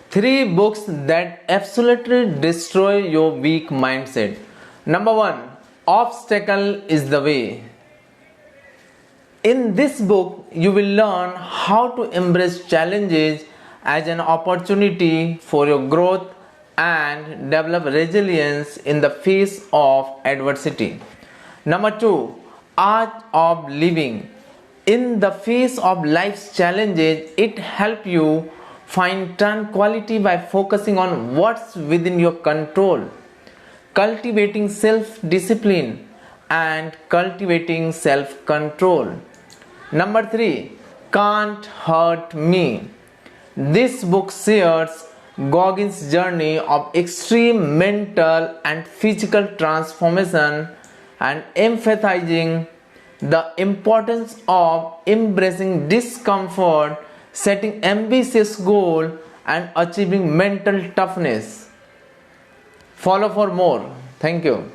Three books that absolutely destroy your weak mindset. Number one, Obstacle is the Way. In this book, you will learn how to embrace challenges as an opportunity for your growth and develop resilience in the face of adversity. Number two, Art of Living. In the face of life's challenges, it helps you find tranquility by focusing on what's within your control, cultivating self discipline, and cultivating self control. Number three, Can't Hurt Me. This book shares Gauguin's journey of extreme mental and physical transformation and emphasizing the importance of embracing discomfort, setting ambitious goals, and achieving mental toughness. Follow for more. Thank you.